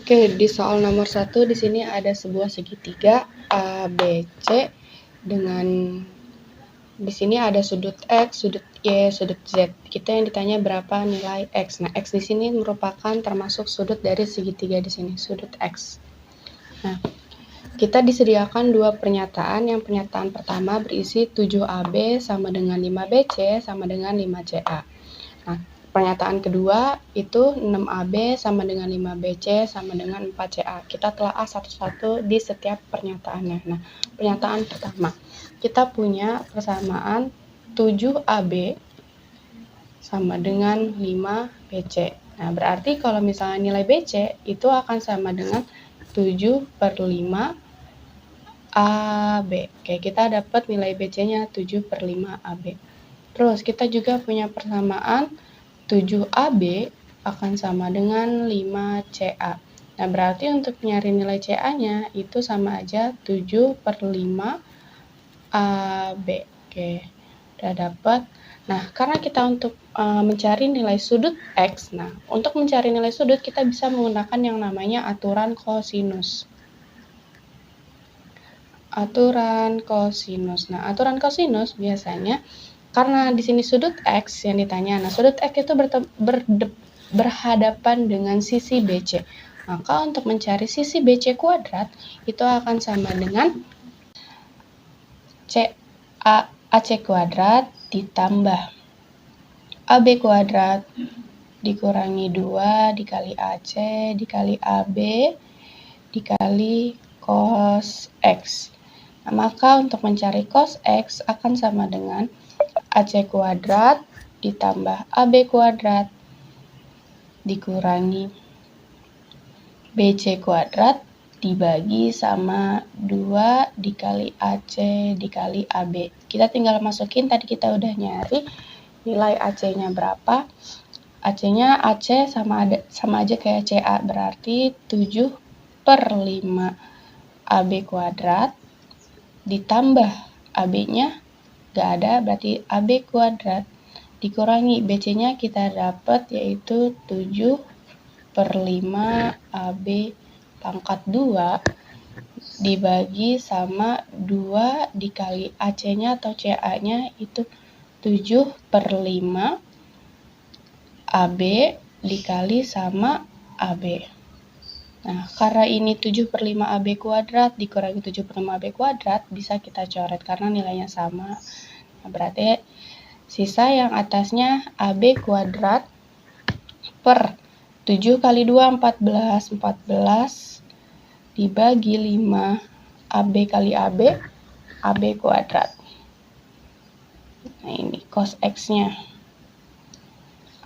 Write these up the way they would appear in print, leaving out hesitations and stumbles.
Oke, di soal nomor 1 di sini ada sebuah segitiga ABC dengan di sini ada sudut X, sudut Y, sudut Z. Kita yang ditanya berapa nilai X. Nah, X di sini merupakan termasuk sudut dari segitiga di sini, sudut X. Nah, kita disediakan dua pernyataan. Yang pernyataan pertama berisi 7AB sama dengan 5BC sama dengan 5CA. Nah, pernyataan kedua itu 6AB sama dengan 5BC sama dengan 4CA. Kita telaah satu-satu di setiap pernyataannya. Nah, pernyataan pertama, kita punya persamaan 7AB sama dengan 5BC. Nah, berarti kalau misalnya nilai BC itu akan sama dengan 7/5 AB. Oke, kita dapat nilai BC-nya 7/5 AB. Terus, kita juga punya persamaan 7AB akan sama dengan 5CA. Nah, berarti untuk nyari nilai CA-nya itu sama aja 7/5 AB. Oke, udah dapat. Nah, karena kita untuk mencari nilai sudut X, nah, untuk mencari nilai sudut kita bisa menggunakan yang namanya aturan kosinus. Aturan kosinus. Nah, aturan kosinus biasanya karena di sini sudut X yang ditanya. Nah, sudut X itu berhadapan dengan sisi BC. Maka untuk mencari sisi BC kuadrat itu akan sama dengan AC kuadrat ditambah AB kuadrat dikurangi 2 dikali AC dikali AB dikali cos X. Nah, maka untuk mencari cos X akan sama dengan AC kuadrat ditambah AB kuadrat dikurangi BC kuadrat dibagi sama 2 dikali AC dikali AB. Kita tinggal masukin, tadi kita udah nyari nilai AC-nya berapa. AC-nya AC sama aja kayak CA, berarti 7/5 AB kuadrat ditambah AB-nya gak ada, berarti AB kuadrat dikurangi BC-nya kita dapat yaitu 7/5 AB pangkat 2 dibagi sama 2 dikali AC-nya atau CA-nya itu 7/5 AB dikali sama AB. Nah, karena ini 7/5 AB kuadrat dikurangi 7/5 AB kuadrat bisa kita coret karena nilainya sama. Nah, berarti sisa yang atasnya AB kuadrat per 7 kali 2 14 dibagi 5 AB kali AB AB kuadrat. Nah, ini cos X-nya.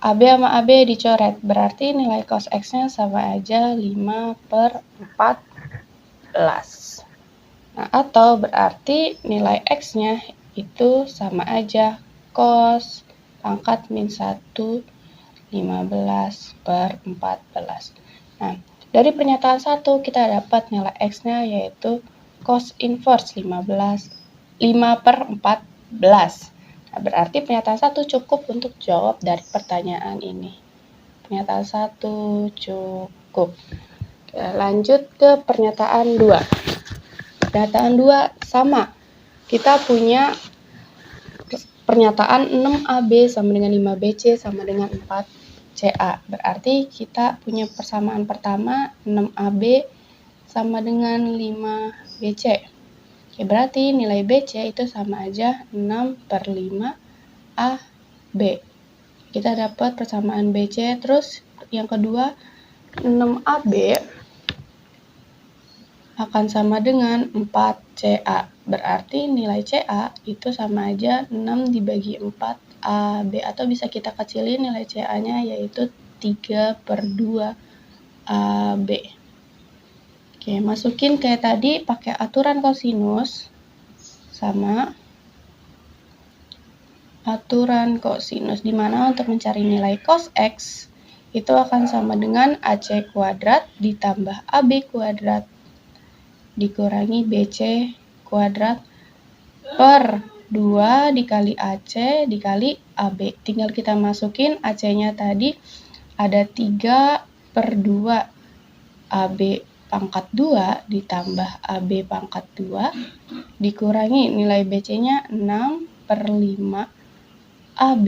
AB sama AB dicoret, berarti nilai cos X-nya sama aja 5/14. Nah, atau berarti nilai X-nya itu sama aja cos pangkat min 1 15/14. Nah, dari pernyataan 1 kita dapat nilai X-nya yaitu cos inverse 5/14. Nah, berarti pernyataan 1 cukup untuk jawab dari pertanyaan ini. Pernyataan 1 cukup. Oke, lanjut ke pernyataan 2. Pernyataan 2 sama. Kita punya pernyataan 6AB sama dengan 5BC sama dengan 4CA. Berarti kita punya persamaan pertama 6AB sama dengan 5BC. Oke, berarti nilai BC itu sama aja 6/5 AB. Kita dapat persamaan BC, terus yang kedua 6AB akan sama dengan 4CA. Berarti nilai CA itu sama aja 6 dibagi 4 AB, atau bisa kita kecilin nilai CA-nya yaitu 3/2 AB. Oke, masukin kayak tadi pakai aturan kosinus sama aturan kosinus, dimana untuk mencari nilai cos X itu akan sama dengan AC kuadrat ditambah AB kuadrat dikurangi BC kuadrat per 2 dikali AC dikali AB. Tinggal kita masukin AC-nya tadi ada 3/2 AB pangkat 2 ditambah AB pangkat 2 dikurangi nilai BC-nya 6/5 AB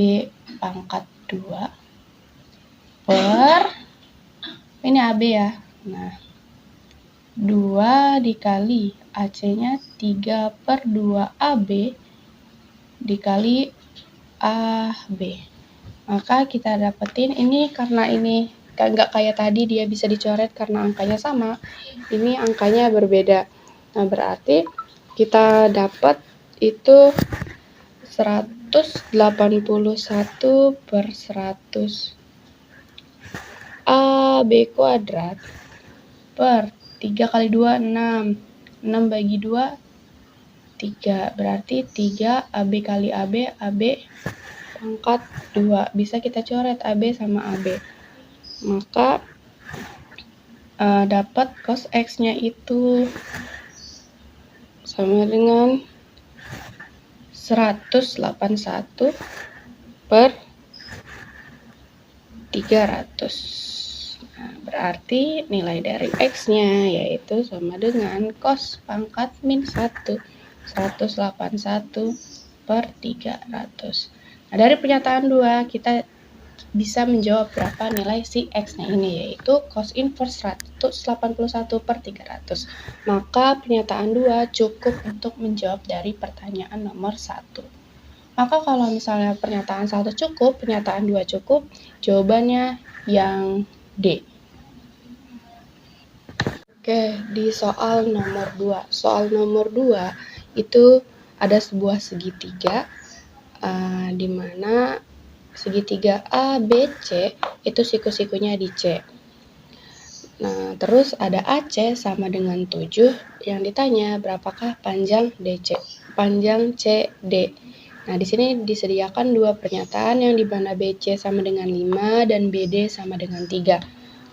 pangkat 2 per, ini AB ya, nah 2 dikali AC-nya 3/2 AB dikali AB. Maka kita dapetin ini, karena ini nggak kayak tadi dia bisa dicoret karena angkanya sama, ini angkanya berbeda. Nah, berarti kita dapat itu 181/100 AB kuadrat per 3 kali 2, 6. 6 bagi 2, 3. Berarti 3 AB kali AB, AB pangkat 2. Bisa kita coret AB sama AB. Maka dapat cos X-nya itu sama dengan 181/300. Nah, berarti nilai dari X-nya yaitu sama dengan cos pangkat min 1, 181/300. Nah, dari pernyataan 2 kita bisa menjawab berapa nilai si X-nya ini, yaitu cos inverse 181/300. Maka pernyataan 2 cukup untuk menjawab dari pertanyaan nomor 1. Maka kalau misalnya pernyataan 1 cukup, pernyataan 2 cukup, jawabannya yang D. Oke, di soal nomor 2. Soal nomor 2 itu ada sebuah segitiga di mana segitiga ABC itu siku-sikunya di C. Nah, terus ada AC sama dengan 7, yang ditanya berapakah panjang DC, panjang CD. Nah, di sini disediakan dua pernyataan yang di mana BC sama dengan 5 dan BD sama dengan 3.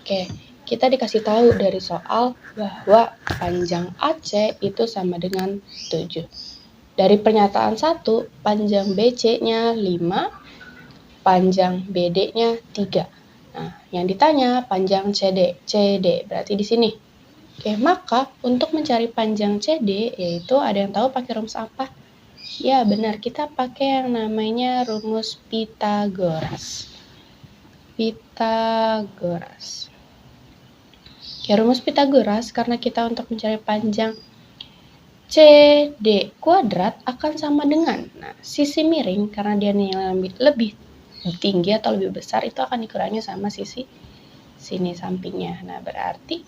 Oke, kita dikasih tahu dari soal bahwa panjang AC itu sama dengan 7. Dari pernyataan 1, panjang BC-nya 5, panjang BD-nya 3. Nah, yang ditanya panjang CD berarti di sini. Oke, maka untuk mencari panjang CD, yaitu ada yang tahu pakai rumus apa? Ya, benar, kita pakai yang namanya rumus Pythagoras. Oke, rumus Pythagoras karena kita untuk mencari panjang CD kuadrat akan sama dengan, nah, sisi miring karena dia nilai lebih tinggi atau lebih besar itu akan dikurangi sama sisi sini sampingnya. Nah, berarti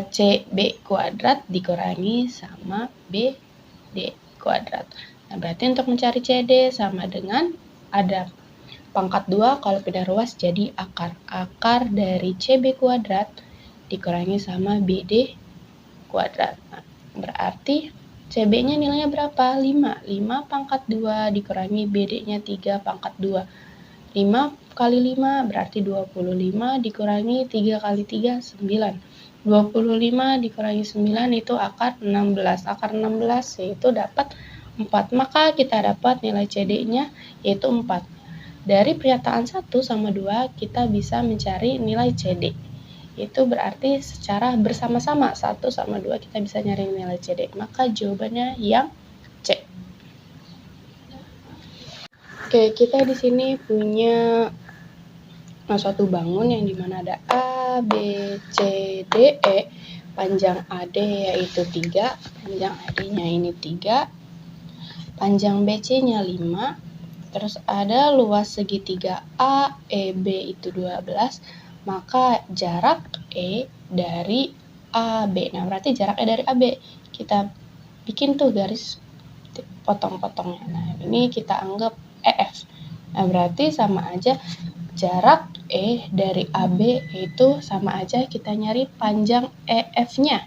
CB kuadrat dikurangi sama BD kuadrat. Nah, berarti untuk mencari CD sama dengan ada pangkat 2, kalau pindah ruas jadi akar. Akar dari CB kuadrat dikurangi sama BD kuadrat. Nah, berarti CB-nya nilainya berapa? 5. 5 pangkat 2 dikurangi BD-nya 3 pangkat 2. 5 kali 5 berarti 25 dikurangi 3 kali 3, 9. 25 dikurangi 9 itu akar 16. Akar 16 yaitu dapat 4. Maka kita dapat nilai CD-nya yaitu 4. Dari pernyataan 1 sama 2 kita bisa mencari nilai CD. Itu berarti secara bersama-sama 1 sama 2 kita bisa nyari nilai CD. Maka jawabannya yang C. Oke, kita di sini punya suatu bangun yang dimana ada A, B, C, D, E. Panjang AD yaitu 3, panjang AD-nya ini 3, panjang BC-nya 5, terus ada luas segitiga A, E, B itu 12, maka jarak E dari AB. Nah, berarti jarak E dari AB. Kita bikin tuh garis potong-potongnya. Nah, ini kita anggap EF. Nah, berarti sama aja jarak E dari AB itu sama aja kita nyari panjang EF-nya.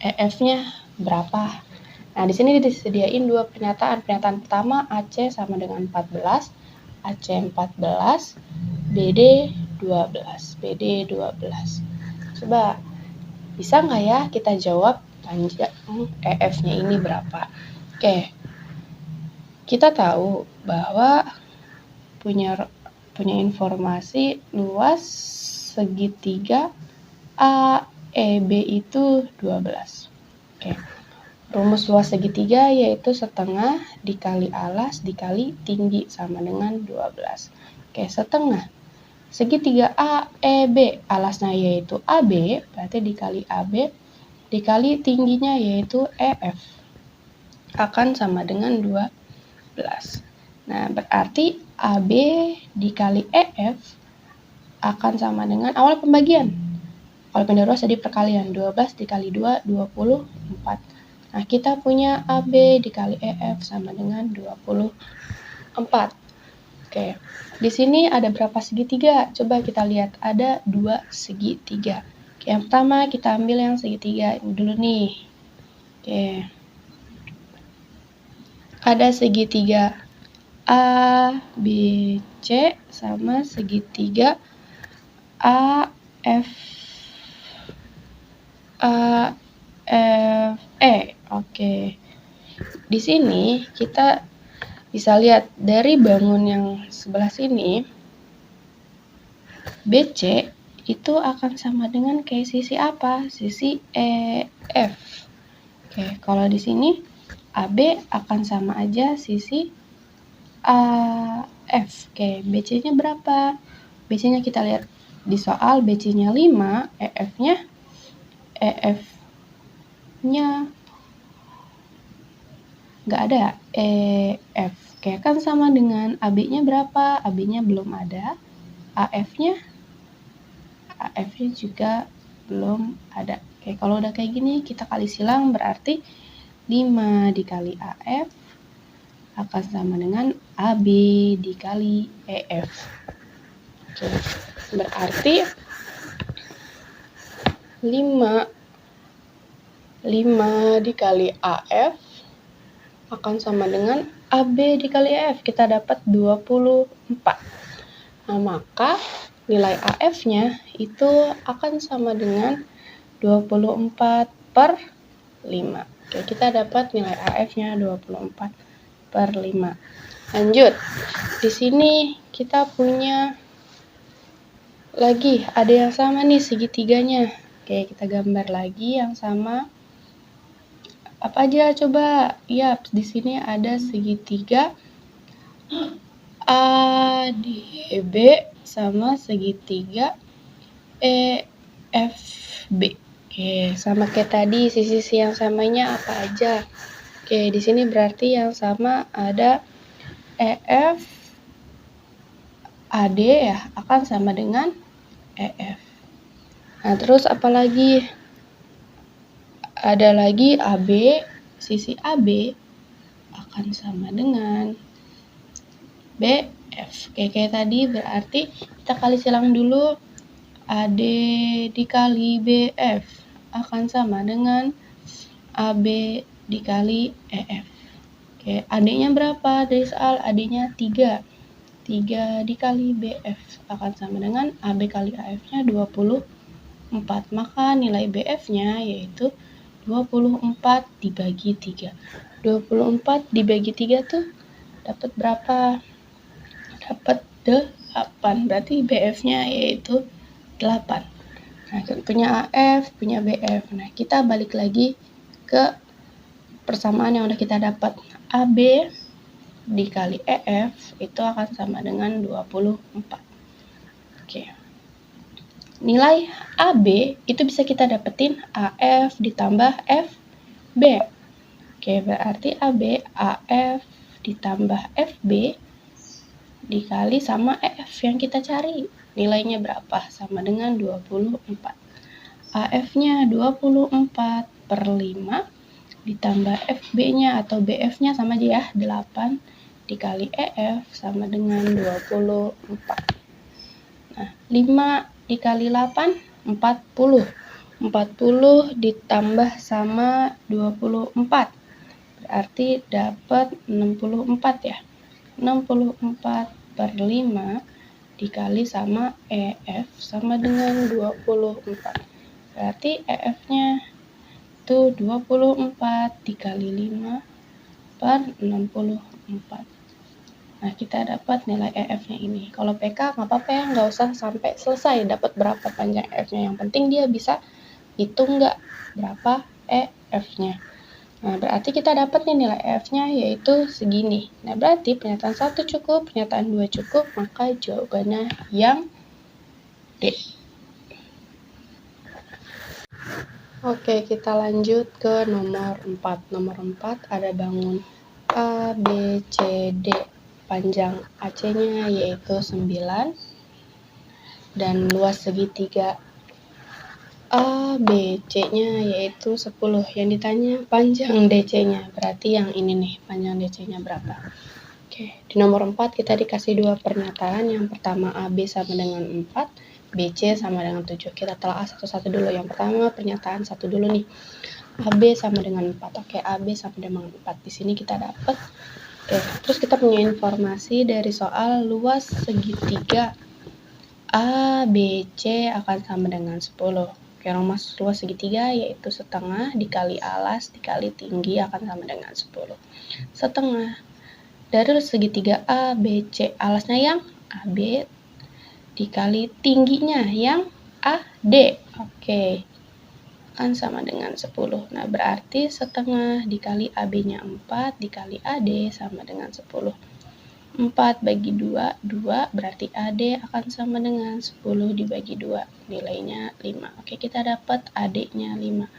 EF-nya berapa? Nah, di sini disediain dua pernyataan. Pernyataan pertama AC sama dengan 14, AC 14, BD 12, BD 12. Coba bisa nggak ya kita jawab panjang EF-nya ini berapa? Oke, kita tahu bahwa punya informasi luas segitiga AEB itu 12. Oke. Rumus luas segitiga yaitu setengah dikali alas dikali tinggi sama dengan 12. Oke, setengah. Segitiga AEB, alasnya yaitu AB, berarti dikali AB, dikali tingginya yaitu EF, akan sama dengan 12. Nah, berarti AB dikali EF akan sama dengan awal pembagian. Kalau pindah ruas jadi perkalian, 12 dikali 2, 24. Nah, kita punya AB dikali EF sama dengan 24. Oke, di sini ada berapa segitiga? Coba kita lihat, ada 2 segitiga. Oke, yang pertama kita ambil yang segitiga ini dulu nih. Oke, ada segitiga A, B, C sama segitiga A, F, E. Oke, di sini kita bisa lihat dari bangun yang sebelah sini, BC itu akan sama dengan kayak sisi apa? Sisi EF. Oke, kalau di sini AB akan sama aja sisi AF. Oke, BC-nya berapa? BC-nya kita lihat di soal, BC-nya 5, EF-nya nggak ada, EF. Oke, kan sama dengan AB-nya berapa? AB-nya belum ada. AF-nya juga belum ada. Oke, kalau udah kayak gini, kita kali silang, berarti 5 dikali AF akan sama dengan AB dikali EF. Oke, berarti 5 dikali AF akan sama dengan AB dikali EF. Kita dapat 24. Nah, maka nilai AF-nya itu akan sama dengan 24 per 5. Oke, kita dapat nilai AF-nya 24 per 5. Lanjut. Di sini kita punya lagi ada yang sama nih segitiganya. Oke, kita gambar lagi yang sama. Apa aja coba? Yap, di sini ada segitiga ADB sama segitiga EFB. Oke, sama kayak tadi, sisi yang samanya apa aja? Oke, di sini berarti yang sama ada EF AD ya, akan sama dengan EF. Nah, terus apa lagi? Ada lagi AB, sisi AB akan sama dengan BF. Oke, kayak tadi berarti kita kali silang dulu, AD dikali BF akan sama dengan AB dikali EF. Oke, AD-nya berapa? Dari soal AD-nya 3. 3 dikali BF akan sama dengan AB kali AF-nya 24. Maka nilai BF-nya yaitu 24 dibagi 3. 24 dibagi 3 tuh dapat berapa? Dapat 8. Berarti BF-nya yaitu 8. Nah, punya AF, punya BF. Nah, kita balik lagi ke persamaan yang udah kita dapat. AB dikali EF itu akan sama dengan 24. Oke. Nilai AB itu bisa kita dapetin AF ditambah FB. Oke, berarti AB AF ditambah FB dikali sama EF yang kita cari. Nilainya berapa? Sama dengan 24. AF-nya 24 per 5 ditambah FB-nya atau BF-nya sama aja ya, 8 dikali EF sama dengan 24. Nah, 5 dikali 8, 40. 40 ditambah sama 24. Berarti dapat 64 ya. 64 per 5 dikali sama EF sama dengan 24. Berarti EF-nya itu 24 dikali 5 per 64. Nah, kita dapat nilai EF-nya ini. Kalau PK nggak apa-apa ya, nggak usah sampai selesai dapat berapa panjang EF-nya. Yang penting dia bisa hitung nggak berapa EF-nya. Nah, berarti kita dapat nih nilai EF-nya yaitu segini. Nah, berarti pernyataan 1 cukup, pernyataan 2 cukup, maka jawabannya yang D. Oke, kita lanjut ke nomor 4. Nomor 4 ada bangun A, B, C, D. Panjang AC-nya yaitu 9 dan luas segitiga A, B, C-nya yaitu 10. Yang ditanya panjang DC-nya, berarti yang ini nih, panjang DC-nya berapa. Oke, di nomor 4 kita dikasih dua pernyataan. Yang pertama AB sama dengan 4, BC sama dengan 7. Kita telah satu-satu dulu. Yang pertama pernyataan 1 dulu nih. AB sama dengan 4. Oke, AB sama dengan 4. Di sini kita dapat. Oke, terus kita punya informasi dari soal luas segitiga ABC akan sama dengan 10. Oke, luas segitiga yaitu setengah dikali alas dikali tinggi akan sama dengan 10. Setengah dari segitiga ABC, alasnya yang AB dikali tingginya yang AD. Oke, akan sama dengan 10. Nah, berarti setengah dikali AB-nya 4 dikali AD sama dengan 10. 4 bagi 2, 2 berarti AD akan sama dengan 10 dibagi 2, nilainya 5. Oke, kita dapat AD-nya 5.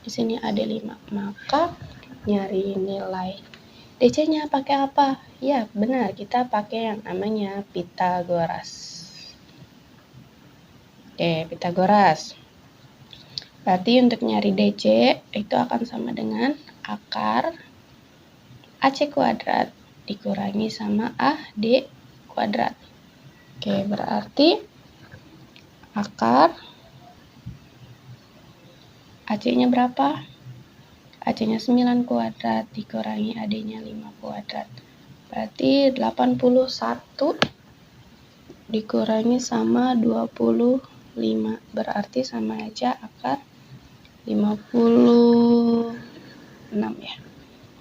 Di sini AD 5. Maka nyari nilai DC-nya pakai apa? Ya, benar, kita pakai yang namanya Pitagoras. Oke, Pitagoras. Berarti untuk nyari DC itu akan sama dengan akar AC kuadrat dikurangi sama AD kuadrat. Oke, berarti akar AC-nya berapa? AC-nya 9 kuadrat dikurangi AD-nya 5 kuadrat. Berarti 81 dikurangi sama 25. Berarti sama aja akar 56 ya.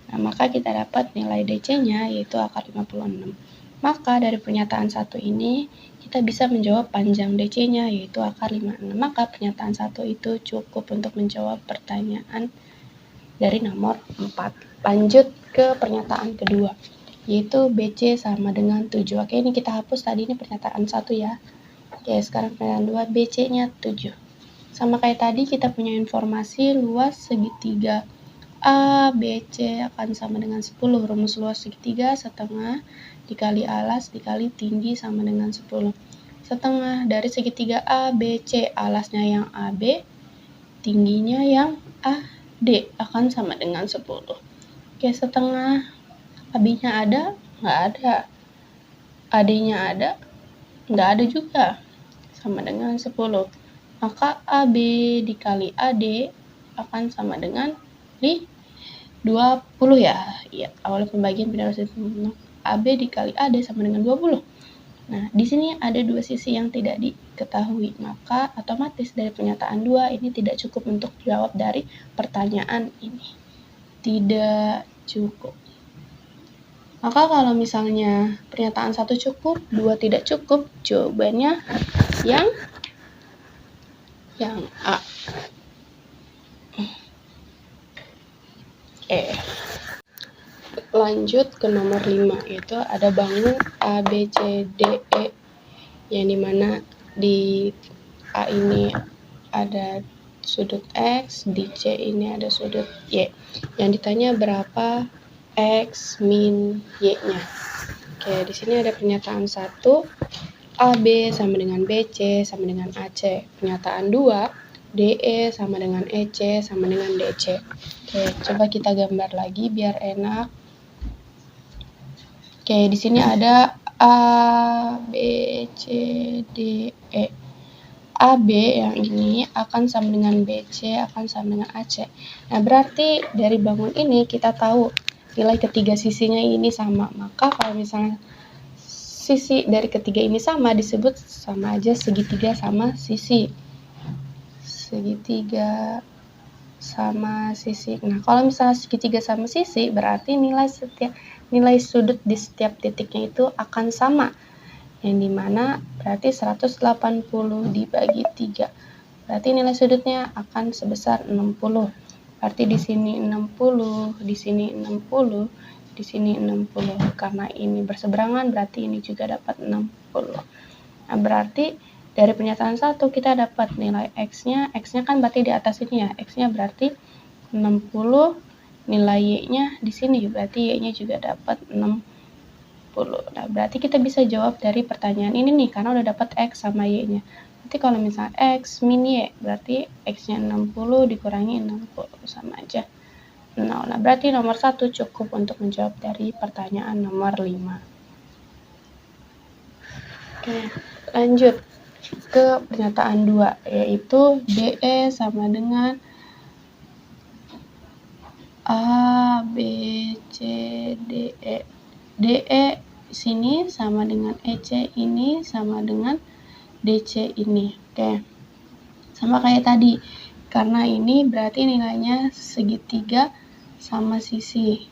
Nah, maka kita dapat nilai DC-nya yaitu akar 56. Maka dari pernyataan 1 ini kita bisa menjawab panjang DC-nya yaitu akar 56. Maka pernyataan 1 itu cukup untuk menjawab pertanyaan dari nomor 4. Lanjut ke pernyataan kedua yaitu BC sama dengan 7. Oke, ini kita hapus tadi, ini pernyataan 1 ya. Oke, sekarang pernyataan 2, BC-nya 7. Sama kayak tadi kita punya informasi luas segitiga ABC akan sama dengan 10. Rumus luas segitiga setengah dikali alas dikali tinggi sama dengan 10. Setengah dari segitiga ABC, alasnya yang AB, tingginya yang AD akan sama dengan 10. Oke, setengah AB-nya ada? Nggak ada. AD-nya ada? Nggak ada juga. Sama dengan 10. Maka AB dikali AD akan sama dengan 20 ya. Iya, awal pembagian pindah AB dikali AD sama dengan 20. Nah, di sini ada dua sisi yang tidak diketahui. Maka otomatis dari pernyataan 2 ini tidak cukup untuk jawab dari pertanyaan ini. Tidak cukup. Maka kalau misalnya pernyataan 1 cukup, 2 tidak cukup, jawabannya yang A. Lanjut ke nomor 5, yaitu ada bangun A, B, C, D, E, yang dimana di A ini ada sudut X, di C ini ada sudut Y. Yang ditanya berapa X min Y-nya. Oke, di sini ada pernyataan 1, AB sama dengan BC sama dengan AC. Pernyataan 2, DE sama dengan EC sama dengan DC. Oke, coba kita gambar lagi biar enak. Oke, di sini ada A, B, C, D, E. AB yang ini akan sama dengan BC akan sama dengan AC. Nah, berarti dari bangun ini kita tahu nilai ketiga sisinya ini sama. Maka kalau misalnya sisi dari ketiga ini sama, disebut sama aja segitiga sama sisi. Segitiga sama sisi. Nah, kalau misalnya segitiga sama sisi, berarti nilai setiap nilai sudut di setiap titiknya itu akan sama. Yang dimana berarti 180 dibagi 3. Berarti nilai sudutnya akan sebesar 60. Berarti di sini 60, di sini 60, di sini 60. Karena ini berseberangan, berarti ini juga dapat 60. Nah, berarti dari pernyataan 1 kita dapat nilai X-nya. X-nya kan berarti di atas ini ya. X-nya berarti 60, nilai Y-nya di sini. Berarti Y-nya juga dapat 60. Nah, berarti kita bisa jawab dari pertanyaan ini nih, karena udah dapat X sama Y-nya. Nanti kalau misalnya X min Y, berarti X-nya 60 dikurangi 60, sama aja 0. Nah, berarti nomor 1 cukup untuk menjawab dari pertanyaan nomor 5. Oke, lanjut ke pernyataan 2, yaitu DE sama dengan A, B, C, DE. DE sini sama dengan EC ini sama dengan DC ini. Oke. Sama kayak tadi. Karena ini berarti nilainya segitiga sama sisi.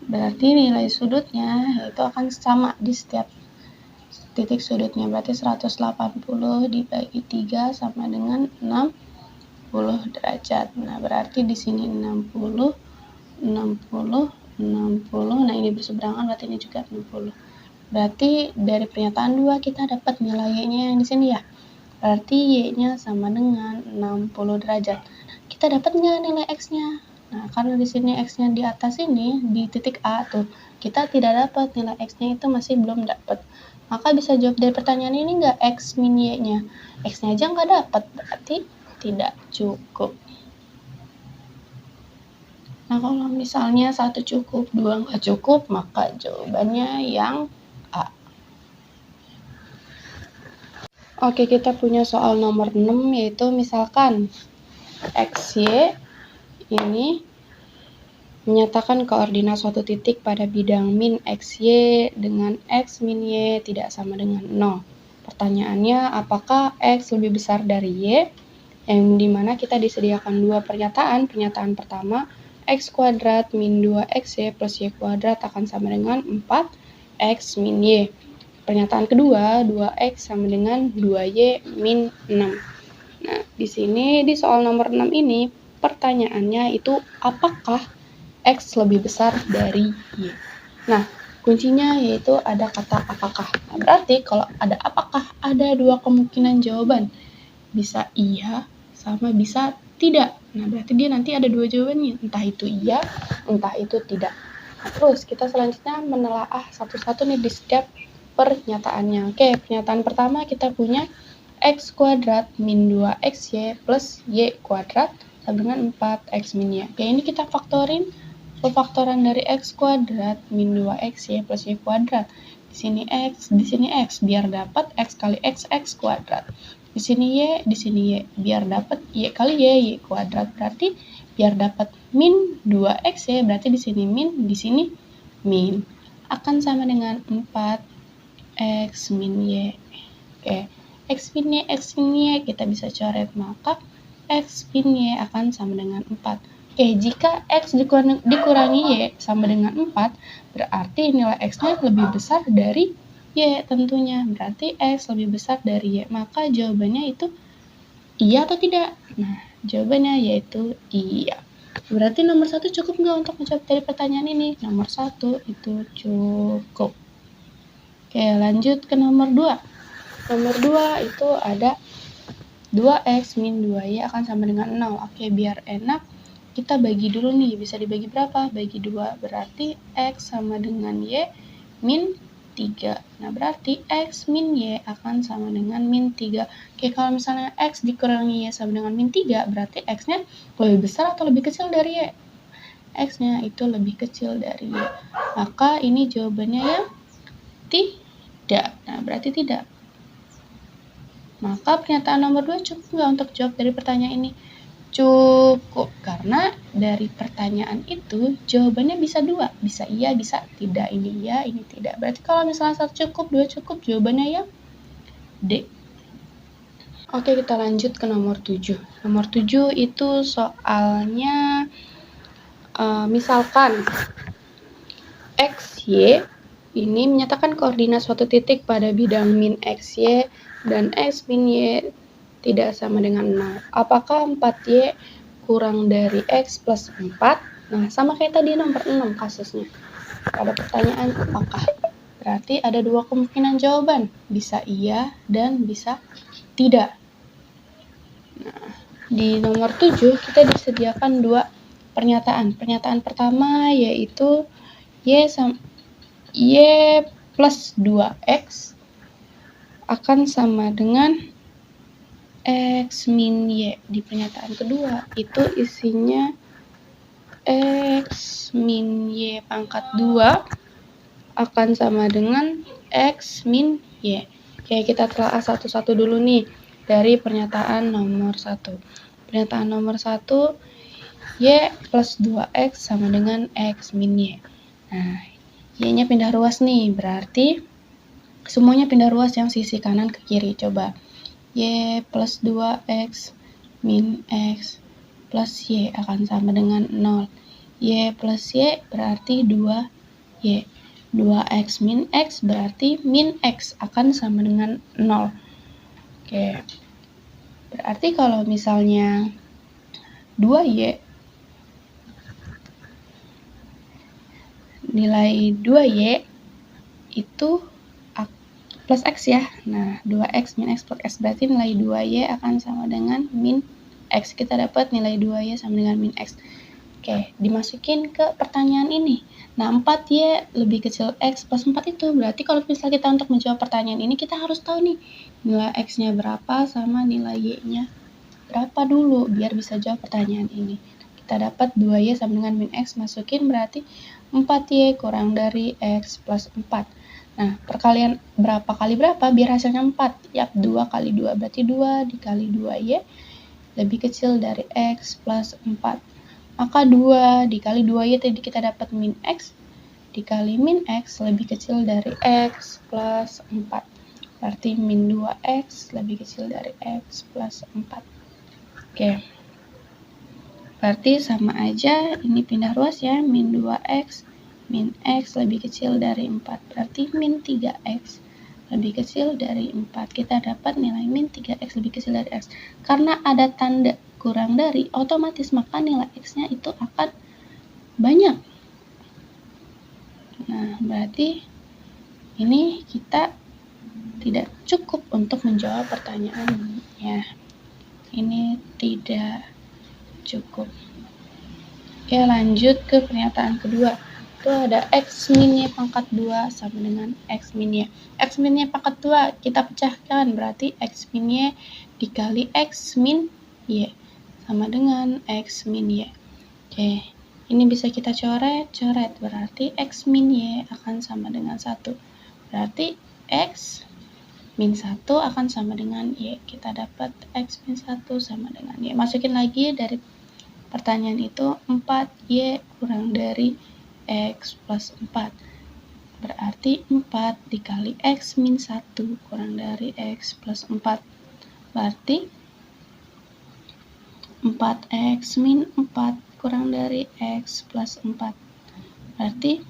Berarti nilai sudutnya itu akan sama di setiap titik sudutnya. Berarti 180 dibagi 3 sama dengan 60 derajat. Nah, berarti di sini 60, 60, 60. Nah, ini berseberangan, berarti ini juga 60. Berarti dari pernyataan 2 kita dapat nilai Y-nya yang di sini ya. Berarti Y-nya sama dengan 60 derajat. Kita dapat nggak nilai X-nya? Nah, karena di sini X-nya di atas ini, di titik A tuh, kita tidak dapat nilai X-nya, itu masih belum dapat. Maka bisa jawab dari pertanyaan ini nggak X min Y-nya? X-nya aja nggak dapat, berarti tidak cukup. Nah, kalau misalnya 1 cukup, 2 nggak cukup, maka jawabannya yang A. Oke, kita punya soal nomor 6, yaitu misalkan XY ini menyatakan koordinat suatu titik pada bidang min XY dengan X min Y tidak sama dengan 0. Pertanyaannya, apakah X lebih besar dari Y? Yang dimana kita disediakan dua pernyataan. Pernyataan pertama, X kuadrat min 2XY plus Y kuadrat akan sama dengan 4X min Y. Pernyataan kedua, 2X sama dengan 2Y min 6. Nah, di sini di soal nomor 6 ini pertanyaannya itu apakah X lebih besar dari Y. Nah, kuncinya yaitu ada kata apakah. Nah, berarti kalau ada apakah ada dua kemungkinan jawaban. Bisa iya sama bisa tidak. Nah, berarti dia nanti ada dua jawabannya. Entah itu iya, entah itu tidak. Nah, terus kita selanjutnya menelaah satu-satu nih di setiap pernyataannya. Oke, pernyataan pertama kita punya X kuadrat min 2XY plus Y kuadrat sama dengan 4X min Y. Oke, ini kita faktorin. Pemfaktoran dari X kuadrat min 2XY plus Y kuadrat. Di sini X, biar dapat X kali X kuadrat. Di sini Y, biar dapat Y kali Y kuadrat. Berarti biar dapat min 2XY, berarti di sini min, di sini min. Akan sama dengan 4X min Y. Oke, X min Y kita bisa coret, maka X min Y akan sama dengan 4. Oke, jika X dikurangi Y sama dengan 4, berarti nilai X-nya lebih besar dari Y tentunya. Berarti X lebih besar dari Y. Maka jawabannya itu iya atau tidak? Nah, jawabannya yaitu iya. Berarti nomor 1 cukup nggak untuk menjawab dari pertanyaan ini? Nomor 1 itu cukup. Oke, lanjut ke nomor 2. Nomor 2 itu ada 2X min 2Y akan sama dengan 0. Oke, biar enak, kita bagi dulu nih, bisa dibagi berapa? Bagi 2, berarti X sama dengan Y min 3. Nah, berarti X min Y akan sama dengan min 3. Oke, kalau misalnya X dikurangi Y sama dengan min 3, berarti X-nya lebih besar atau lebih kecil dari Y? X-nya itu lebih kecil dari Y. Maka ini jawabannya yang tidak. Nah, berarti tidak. Maka pernyataan nomor 2 cukup nggak untuk jawab dari pertanyaan ini? Cukup, karena dari pertanyaan itu jawabannya bisa 2, bisa iya, bisa tidak. Ini iya, ini tidak. Berarti kalau misalnya 1 cukup, 2 cukup, jawabannya yang D. Oke, kita lanjut ke nomor 7. Nomor 7 itu soalnya misalkan X, Y ini menyatakan koordinat suatu titik pada bidang min X, Y dan X min Y tidak sama dengan 0. Apakah 4Y kurang dari X plus 4? Nah, sama kayak tadi nomor 6 kasusnya. Ada pertanyaan apakah? Berarti ada dua kemungkinan jawaban. Bisa iya dan bisa tidak. Nah, di nomor 7 kita disediakan dua pernyataan. Pernyataan pertama yaitu Y plus 2X akan sama dengan X min Y. Di pernyataan kedua itu isinya X min Y pangkat 2 akan sama dengan X min Y. Oke, kita telah satu-satu dulu nih dari pernyataan nomor 1. Pernyataan nomor 1, Y plus 2X sama dengan X min Y. Nah, Y-nya pindah ruas nih, berarti semuanya pindah ruas yang sisi kanan ke kiri. Coba, Y plus 2X min X plus Y akan sama dengan 0. Y plus Y berarti 2Y. 2X min X berarti min X akan sama dengan 0. Oke, berarti kalau misalnya 2Y, nilai 2Y itu plus X ya. Nah, 2X min X plus X berarti nilai 2Y akan sama dengan min X. Kita dapat nilai 2Y sama dengan min X. Oke, dimasukin ke pertanyaan ini. Nah, 4Y lebih kecil X plus 4 itu. Berarti kalau misalnya kita untuk menjawab pertanyaan ini, kita harus tahu nih, nilai X-nya berapa sama nilai Y-nya berapa dulu, biar bisa jawab pertanyaan ini. Kita dapat 2Y sama dengan min X, masukin berarti 4Y kurang dari X plus 4. Nah, perkalian berapa kali berapa, biar hasilnya 4. Yap, 2 kali 2, berarti 2 dikali 2Y lebih kecil dari X plus 4. Maka 2 dikali 2Y tadi kita dapat min X, dikali min X lebih kecil dari X plus 4. Berarti min 2X lebih kecil dari X plus 4. Oke. Berarti sama aja, ini pindah ruas ya, min 2X, min X lebih kecil dari 4. Berarti min 3X lebih kecil dari 4. Kita dapat nilai min 3X lebih kecil dari X. Karena ada tanda kurang dari, otomatis maka nilai X-nya itu akan banyak. Nah, berarti ini kita tidak cukup untuk menjawab pertanyaan ya. Ini tidak cukup. Oke, lanjut ke pernyataan kedua. Itu ada X min Y pangkat 2 sama dengan X min Y. X min Y pangkat 2 kita pecahkan, berarti X min Y dikali X min Y sama dengan X min Y. Oke, ini bisa kita coret, berarti X min Y akan sama dengan 1. Berarti X min 1 akan sama dengan Y. Kita dapat X min 1 sama dengan Y. Masukin lagi dari pertanyaan itu, 4Y kurang dari X plus 4. Berarti 4 dikali X min 1 kurang dari X plus 4. Berarti 4X min 4 kurang dari X plus 4. Berarti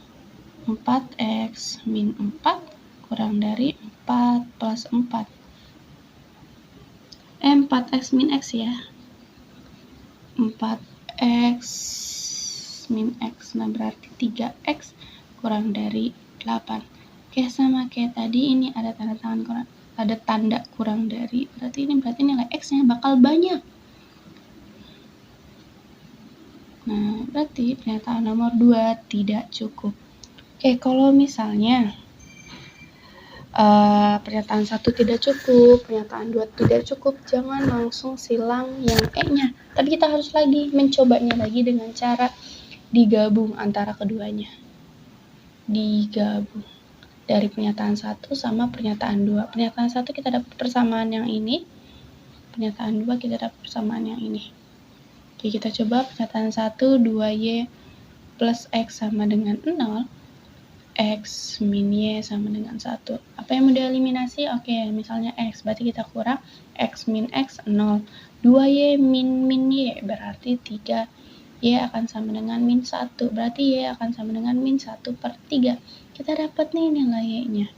4X min 4 kurang dari 4 plus 4. 4X min X ya. 4X min X. Nah, berarti 3X kurang dari 8. Oke, sama kayak tadi, ini ada tanda kurang dari. Berarti nilai X-nya bakal banyak. Nah, berarti pernyataan nomor 2 tidak cukup. Oke, kalau misalnya pernyataan 1 tidak cukup, pernyataan 2 tidak cukup, jangan langsung silang yang E-nya. Tapi kita harus lagi mencobanya lagi dengan cara digabung antara keduanya. Digabung dari pernyataan 1 sama pernyataan 2. Pernyataan 1 kita dapat persamaan yang ini, pernyataan 2 kita dapat persamaan yang ini. Oke, kita coba pernyataan 1, 2Y plus X sama dengan 0, X min Y sama dengan 1. Apa yang mau dieliminasi? Oke, misalnya X, berarti kita kurang X min X 0. 2Y min Y berarti 3Y. Y akan sama dengan min 1. Berarti Y akan sama dengan min 1/3. Kita dapat nih nilai Y-nya.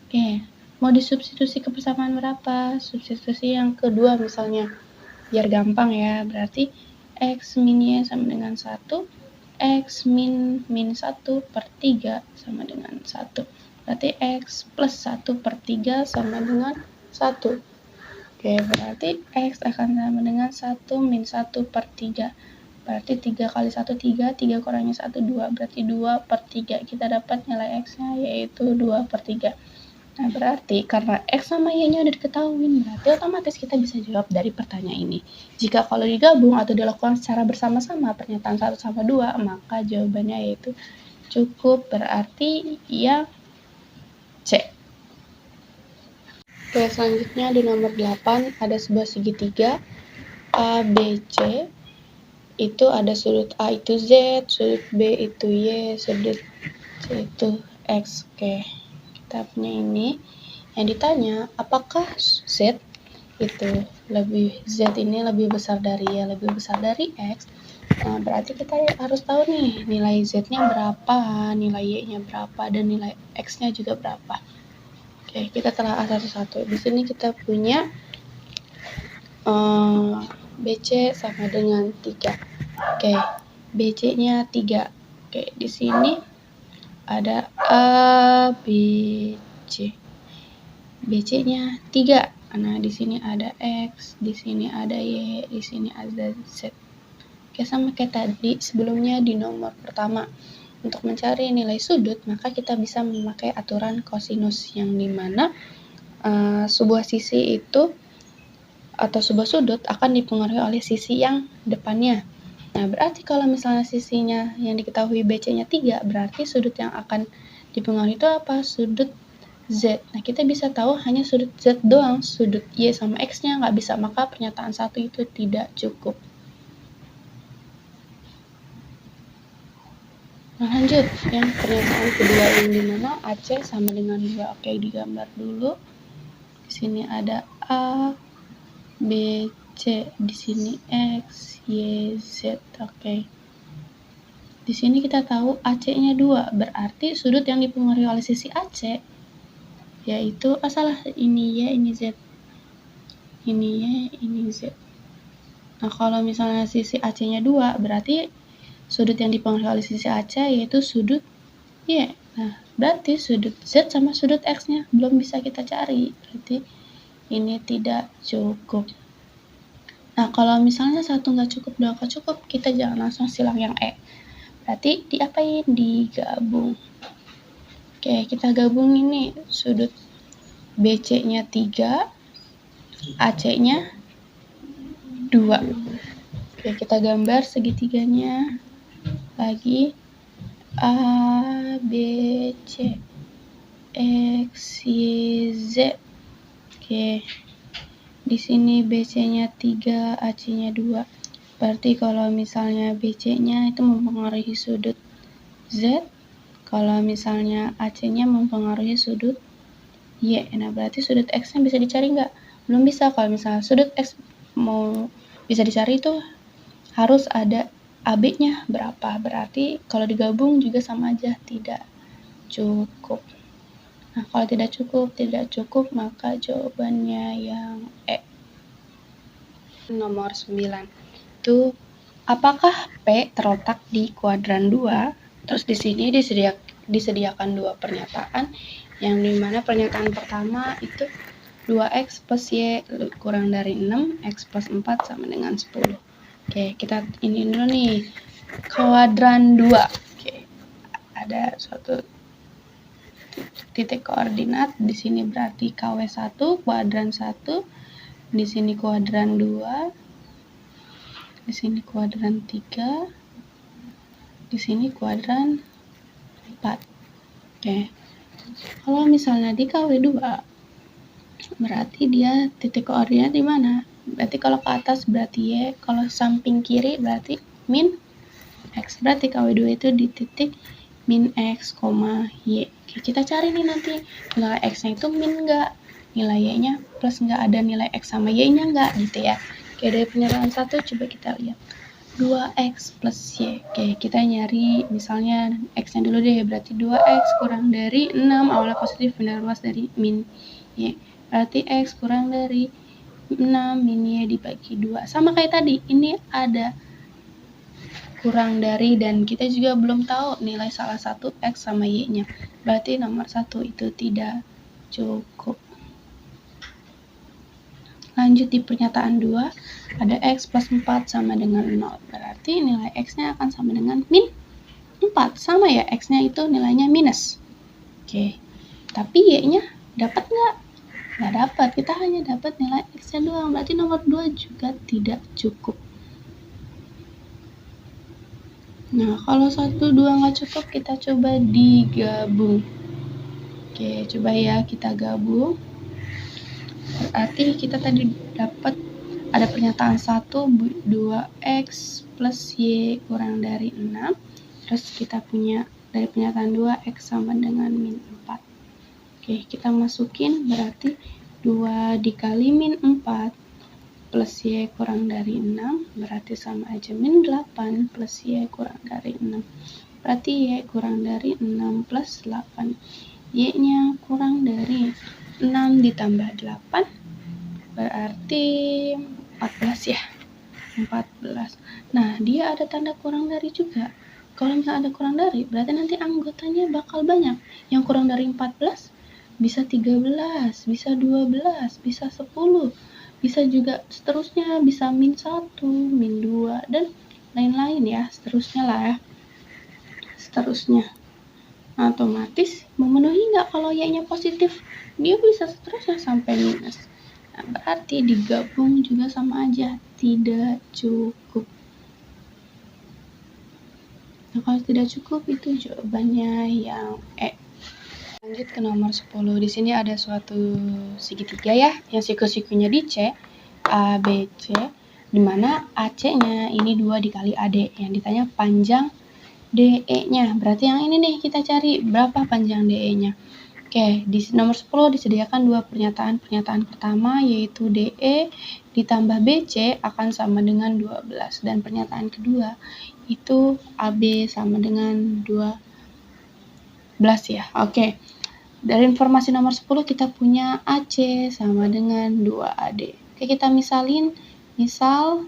Oke, mau disubstitusi ke persamaan berapa? Substitusi yang kedua misalnya. Biar gampang ya, berarti X min Y sama dengan 1. X min 1/3 sama dengan 1. Berarti X plus 1/3 sama dengan 1. Oke, berarti X akan sama dengan 1 min 1/3. Berarti 3 kali 1, 3. 3 kurangnya 1, 2. Berarti 2/3. Kita dapat nilai X-nya yaitu 2/3. Nah, berarti karena X sama Y-nya udah diketahui, berarti otomatis kita bisa jawab dari pertanyaan ini. Jika kalau digabung atau dilakukan secara bersama-sama pernyataan 1 sama 2, maka jawabannya yaitu cukup, berarti yang C. Oke, selanjutnya di nomor 8 ada sebuah segitiga ABC. Itu ada sudut A itu Z, sudut B itu Y, sudut C itu X. Oke, kita punya ini. Yang ditanya, apakah Z ini lebih besar dari Y, lebih besar dari X? Nah, berarti kita harus tahu nih nilai Z-nya berapa, nilai Y-nya berapa, dan nilai X-nya juga berapa. Oke, kita telah satu-satu. Di sini kita punya BC sama dengan 3. Oke, BC-nya 3. Oke, di sini ada A, B, C. BC-nya 3. Nah, di sini ada X, di sini ada Y, di sini ada Z. Oke, sama kayak tadi sebelumnya di nomor pertama. Untuk mencari nilai sudut, maka kita bisa memakai aturan kosinus, yang dimana sebuah sisi itu atau sebuah sudut akan dipengaruhi oleh sisi yang depannya. Nah, berarti kalau misalnya sisinya yang diketahui BC-nya 3, berarti sudut yang akan dipengaruhi itu apa? Sudut Z. Nah, kita bisa tahu hanya sudut Z doang, sudut Y sama X-nya nggak bisa, maka pernyataan 1 itu tidak cukup. Nah, lanjut yang pernyataan kedua yang dimana AC sama dengan 2. Oke, digambar dulu. Di sini ada A, B, C, di sini X, Y, Z. Oke. Di sini kita tahu AC-nya 2, berarti sudut yang dipengaruhi oleh sisi AC yaitu salah, ini Y, ini Z. Ini Y, ini Z. Nah, kalau misalnya sisi AC-nya 2, berarti sudut yang dipengaruhi oleh sisi AC yaitu sudut Y. Nah, berarti sudut Z sama sudut X-nya belum bisa kita cari. Berarti ini tidak cukup. Nah, kalau misalnya satu nggak cukup, dua nggak cukup, kita jangan langsung silang yang E. Berarti diapain? Digabung. Oke, kita gabung ini. Sudut BC-nya 3, AC-nya 2. Oke, kita gambar segitiganya. Lagi A, B, C, X, Y, Z. Oke, di sini BC-nya 3, AC-nya 2. Berarti kalau misalnya BC-nya itu mempengaruhi sudut Z, kalau misalnya AC-nya mempengaruhi sudut Y. Nah, berarti sudut X-nya bisa dicari nggak? Belum bisa. Kalau misalnya sudut X mau bisa dicari itu harus ada AB-nya berapa. Berarti kalau digabung juga sama aja, tidak cukup. Nah, kalau tidak cukup, maka jawabannya yang E. Nomor 9. Itu apakah P terletak di kuadran 2? Terus di sini disediakan dua pernyataan, yang dimana pernyataan pertama itu 2x plus y kurang dari 6, x plus 4 sama dengan 10. Oke, kita ini dulu nih, kuadran 2. Oke, ada suatu titik koordinat, di sini berarti KW1, kuadran 1, di sini kuadran 2, di sini kuadran 3, di sini kuadran 4. Oke, kalau misalnya di KW2, berarti dia titik koordinat di mana? Berarti kalau ke atas berarti Y, kalau samping kiri berarti min X. Berarti KW2 itu di titik min X, Y. Oke, kita cari nih nanti nilai X-nya itu min enggak, nilai Y-nya plus enggak, ada nilai X sama Y-nya enggak gitu ya. Oke, dari pernyataan 1 coba kita lihat. 2x plus y. Oke, kita nyari misalnya x-nya dulu deh. Berarti 2x kurang dari 6, awalnya positif, pindah luas dari min y. Berarti x kurang dari 6 min y dibagi 2. Sama kayak tadi, ini ada kurang dari dan kita juga belum tahu nilai salah satu x sama y-nya. Berarti nomor 1 itu tidak cukup. Lanjut di pernyataan 2, ada x plus 4 sama dengan 0. Berarti nilai x-nya akan sama dengan min 4. Sama ya, x-nya itu nilainya minus. Oke, tapi y-nya dapat nggak? Nggak dapat, kita hanya dapat nilai x-nya doang. Berarti nomor 2 juga tidak cukup. Nah, kalau 1, 2 nggak cukup, kita coba digabung. Oke, coba ya kita gabung. Berarti kita tadi dapat ada pernyataan 1, 2x plus y kurang dari 6. Terus kita punya dari pernyataan 2, x sama dengan min 4. Oke, kita masukin berarti 2 dikali min 4 plus y kurang dari 6. Berarti sama aja min 8 plus y kurang dari 6. Berarti y kurang dari 6 plus 8. Y-nya kurang dari 6 ditambah 8. Berarti 14 ya. 14. Nah, dia ada tanda kurang dari juga. Kalau misalnya ada kurang dari, berarti nanti anggotanya bakal banyak. Yang kurang dari 14 bisa 13, bisa 12, bisa 10. Bisa juga seterusnya, bisa min 1, min 2, dan lain-lain ya. Seterusnya lah ya. Seterusnya. Nah, otomatis memenuhi nggak kalau y-nya positif? Dia bisa seterusnya sampai minus. Nah, berarti digabung juga sama aja, tidak cukup. Nah, kalau tidak cukup itu jawabannya yang E. Lanjut ke nomor 10. Di sini ada suatu segitiga ya, yang siku-sikunya di C, A, B, C, di mana AC-nya ini 2 dikali AD. Yang ditanya panjang DE-nya. Berarti yang ini nih kita cari berapa panjang DE-nya. Oke, di nomor 10 disediakan dua pernyataan. Pernyataan pertama yaitu DE ditambah BC akan sama dengan 12. Dan pernyataan kedua itu AB sama dengan 12 ya. Oke, dari informasi nomor 10 kita punya AC sama dengan 2AD. Oke, kita misalin. Misal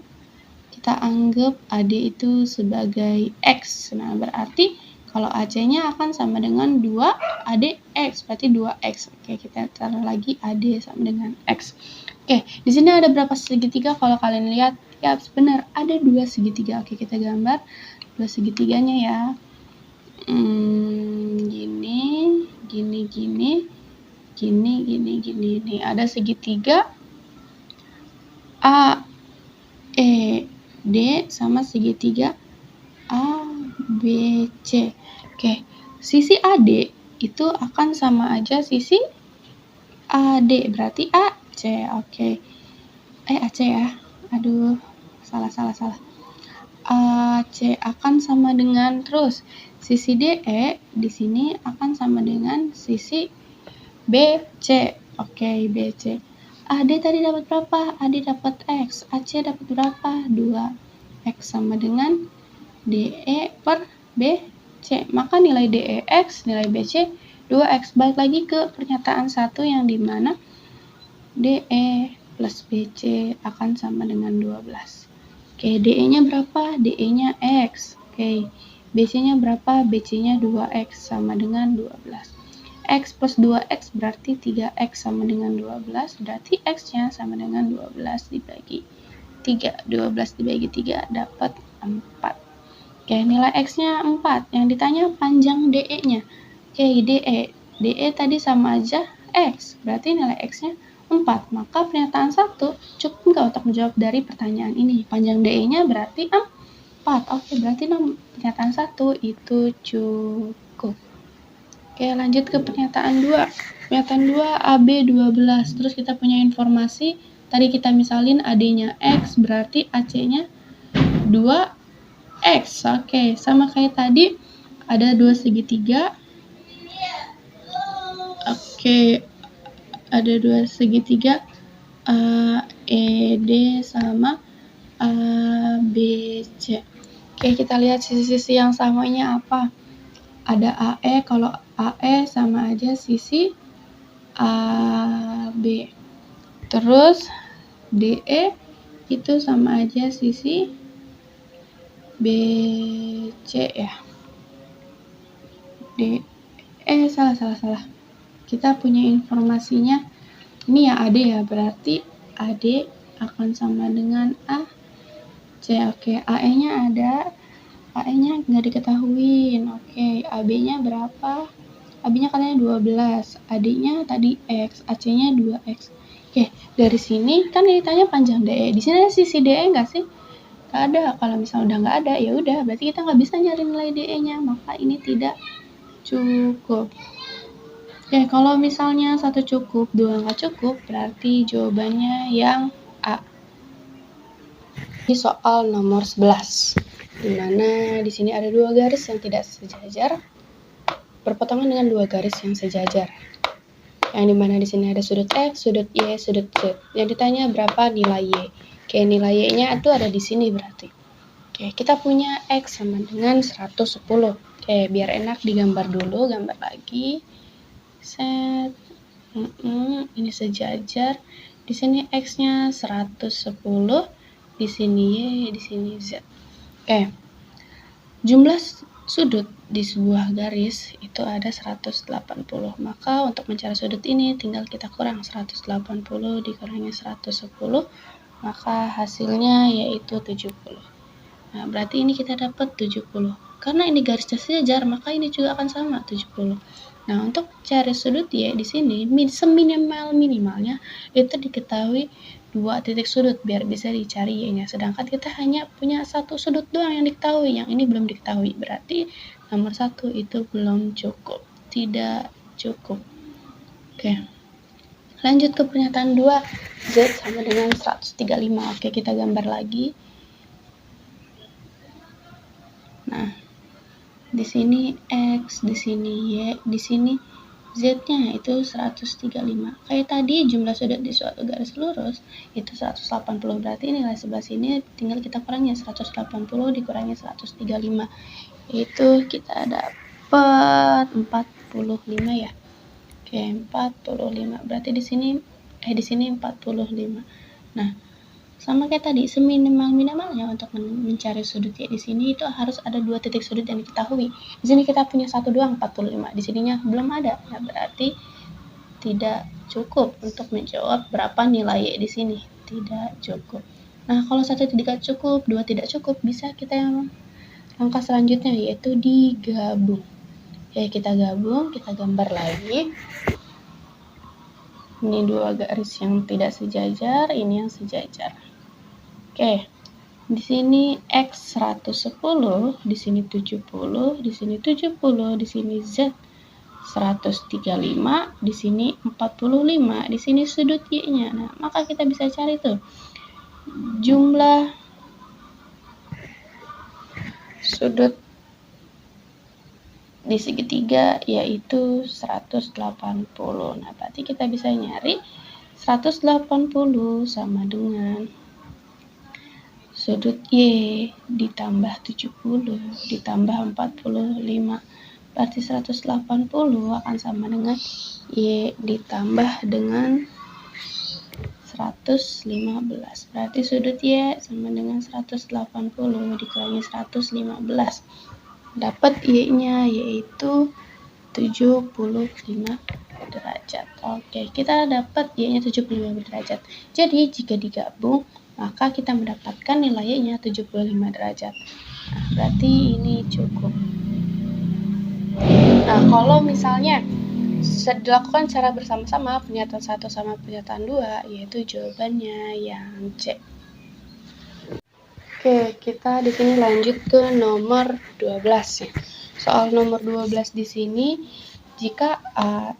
kita anggap AD itu sebagai X. Nah, berarti kalau AC-nya akan sama dengan 2ADX, berarti 2X. Oke, kita taruh lagi AD sama dengan X. Oke, di sini ada berapa segitiga? Kalau kalian lihat, ya benar, ada 2 segitiga. Oke, kita gambar 2 segitiganya ya. Gini. Nih, ada segitiga A, E, D sama segitiga A, B, C. Oke, sisi AD itu akan sama aja sisi AD, berarti AC. Oke. AC ya. Aduh, salah. AC akan sama dengan terus sisi DE di sini akan sama dengan sisi BC. Oke, BC. AD tadi dapat berapa? AD dapat X. AC dapat berapa? 2. X sama dengan DE per BC. Maka nilai DE X, nilai BC 2X. Balik lagi ke pernyataan 1 yang dimana DE plus BC akan sama dengan 12. Oke, DE-nya berapa? DE-nya X. Oke, BC-nya berapa? BC-nya 2X sama dengan 12. X plus 2X berarti 3X sama dengan 12. Berarti X-nya sama dengan 12 dibagi 3. 12 dibagi 3 dapat 4. Oke, nilai X-nya 4. Yang ditanya panjang DE-nya. Oke, DE tadi sama aja X. Berarti nilai X-nya 4. Maka pernyataan 1 cukup nggak untuk menjawab dari pertanyaan ini? Panjang DE-nya berarti 4. Oke, berarti pernyataan 1 itu cukup. Oke, lanjut ke pernyataan 2. Pernyataan 2 AB 12. Terus kita punya informasi, tadi kita misalin AD-nya X, berarti AC-nya 2X. Oke, sama kayak tadi ada 2 segitiga. Oke, ada 2 segitiga AED sama A, B, C. Oke, kita lihat sisi-sisi yang samanya apa. Ada AE, kalau AE sama aja sisi AB. Terus DE itu sama aja sisi BC ya. Salah. Kita punya informasinya. Ini ya AD ya, berarti AD akan sama dengan AC. Oke, AE-nya ada, AE-nya nggak diketahui. Oke, AB-nya berapa? AB-nya katanya 12, AD-nya tadi X, AC-nya 2X. Oke, dari sini kan ditanya panjang DE. Di sini ada sisi DE nggak sih? Nggak ada. Kalau misalnya udah nggak ada, ya udah berarti kita nggak bisa nyari nilai DE-nya, maka ini tidak cukup. Oke, kalau misalnya 1 cukup, 2 nggak cukup, berarti jawabannya yang A. Ini soal nomor 11, di mana di sini ada 2 garis yang tidak sejajar, berpotongan dengan 2 garis yang sejajar. Yang dimana di sini ada sudut X, sudut Y, sudut Z. Yang ditanya berapa nilai Y. Oke, nilai Y-nya itu ada di sini berarti. Oke, kita punya X sama dengan 110. Oke, biar enak digambar dulu, gambar lagi. Set. Ini sejajar. Di sini X-nya 110, di sini Y, di sini Z. Oke. Jumlah sudut di sebuah garis itu ada 180. Maka untuk mencari sudut ini tinggal kita kurang 180 dikurangi 110, maka hasilnya yaitu 70. Nah, berarti ini kita dapat 70. Karena ini garisnya sejajar, maka ini juga akan sama 70. Nah, untuk cari sudut Y di sini seminimal-minimalnya itu diketahui 2 titik sudut biar bisa dicari Y-nya. Sedangkan kita hanya punya 1 sudut doang yang diketahui, yang ini belum diketahui. Berarti nomor 1 itu belum cukup, tidak cukup. Oke. Lanjut ke pernyataan 2, Z sama dengan 135. Oke, kita gambar lagi. Nah, di sini X, di sini Y, di sini Z-nya itu 135. Kayak tadi jumlah sudut di suatu garis lurus itu 180. Berarti nilai sebelah sini tinggal kita kurangi 180 dikurangi 135. Itu kita dapat 45 ya. Oke, 45. Berarti di sini 45. Nah, sama kayak tadi, seminimal-minimalnya untuk mencari sudut Y di sini itu harus ada 2 titik sudut yang diketahui. Di sini kita punya 1 doang, 45. Di sininya belum ada. Nah, berarti tidak cukup untuk menjawab berapa nilai Y di sini. Tidak cukup. Nah, kalau 1 tidak cukup, 2 tidak cukup, bisa kita yang langkah selanjutnya yaitu digabung. Oke, kita gabung, kita gambar lagi. Ini 2 garis yang tidak sejajar, ini yang sejajar. Oke, di sini X 110, di sini 70, di sini 70, di sini Z 135, di sini 45, di sini sudut Y-nya. Nah, maka kita bisa cari tuh jumlah sudut di segitiga yaitu 180. Nah, berarti kita bisa nyari 180 sama dengan sudut Y ditambah 70 ditambah 45. Berarti 180 akan sama dengan Y ditambah dengan 115. Berarti sudut Y sama dengan 180 dikurangi 115. Dapat Y-nya yaitu 75 derajat. Oke, kita dapat Y-nya 75 derajat. Jadi, jika digabung, maka kita mendapatkan nilai Y-nya 75 derajat. Nah, berarti ini cukup. Nah, kalau misalnya dilakukan secara bersama-sama pernyataan 1 sama pernyataan 2, yaitu jawabannya yang C. Oke, kita di sini lanjut ke nomor 12 ya. Soal nomor 12 di sini, jika A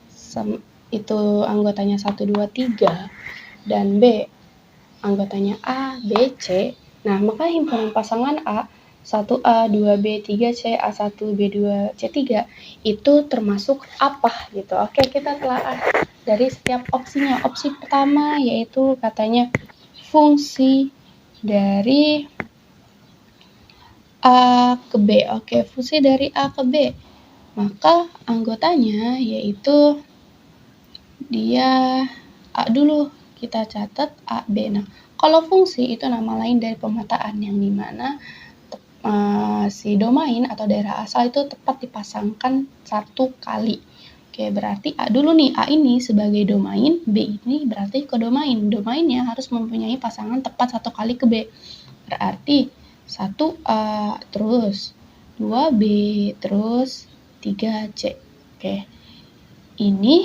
itu anggotanya 1, 2, 3 dan B anggotanya A, B, C. Nah, maka himpunan pasangan A 1A, 2B, 3C, A1, B2, C3 itu termasuk apa gitu. Oke, kita telah dari setiap opsinya. Opsi pertama yaitu katanya fungsi dari A ke B. Oke, fungsi dari A ke B. Maka anggotanya yaitu dia A dulu. Kita catat A, B. Nah, kalau fungsi itu nama lain dari pemetaan yang dimana si domain atau daerah asal itu tepat dipasangkan satu kali. Oke, berarti A dulu nih. A ini sebagai domain, B ini berarti kodomain. Domainnya harus mempunyai pasangan tepat satu kali ke B. Berarti 1A, terus 2B, terus 3C. Oke. Ini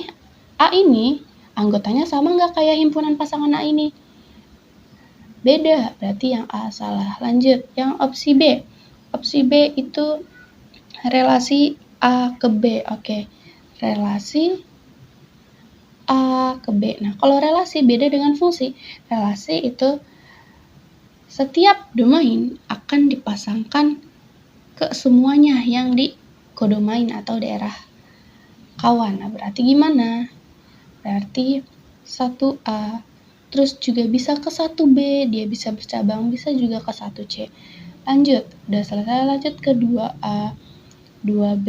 A ini anggotanya sama nggak kayak himpunan pasangan A ini? Beda, berarti yang A salah. Lanjut, yang opsi B. Opsi B itu relasi A ke B. Oke, relasi A ke B. Nah, kalau relasi beda dengan fungsi. Relasi itu setiap domain akan dipasangkan ke semuanya yang di kodomain atau daerah kawan. Nah, berarti gimana? Berarti 1A, terus juga bisa ke 1B, dia bisa bercabang, bisa juga ke 1C. Lanjut, udah selesai, lanjut ke 2A, 2B,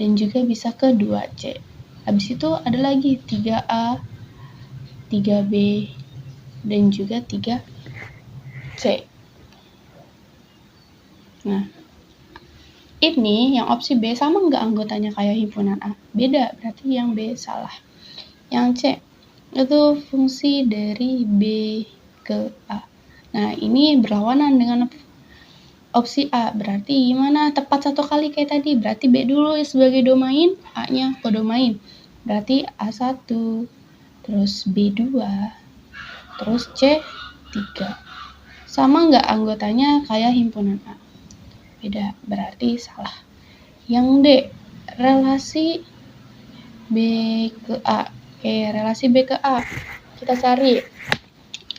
dan juga bisa ke 2C. Habis itu ada lagi 3A, 3B, dan juga 3C. Nah, ini yang opsi B sama nggak anggotanya kayak himpunan A? Beda, berarti yang B salah. Yang C, itu fungsi dari B ke A. Nah, ini berlawanan dengan opsi A. Berarti gimana? Tepat satu kali kayak tadi. Berarti B dulu sebagai domain, A-nya kodomain. Berarti A1, terus B2, terus C3. Sama nggak anggotanya kayak himpunan A? Beda, berarti salah. Yang D, relasi B ke A. Oke, relasi B ke A. Kita cari.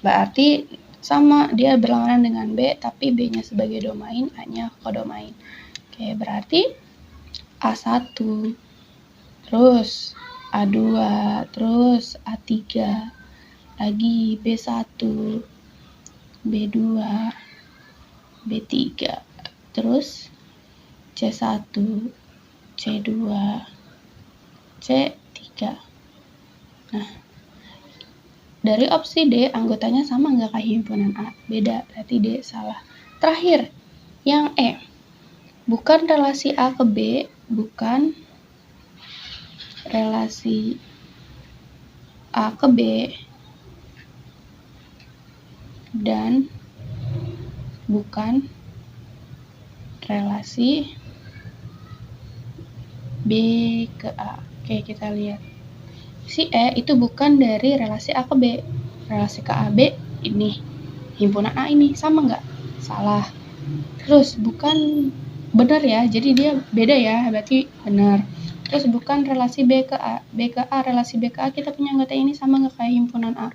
Berarti sama, dia berlawanan dengan B, tapi B-nya sebagai domain, A-nya kodomain. Oke, berarti A1, terus A2, terus A3, lagi B1, B2, B3, terus C1, C2, C3. Nah, dari opsi D, anggotanya sama nggak kayak himpunan A? Beda, berarti D salah. Terakhir, yang E. Bukan relasi A ke B, bukan relasi A ke B, dan bukan relasi B ke A. Oke, kita lihat. Si E itu bukan dari relasi A ke B. Relasi ke A, B ini. Himpunan A ini, sama nggak? Salah. Terus bukan benar ya, jadi dia beda ya, berarti benar. Terus bukan relasi B ke A. B ke A, relasi B ke A, kita punya anggota ini sama nggak kayak himpunan A?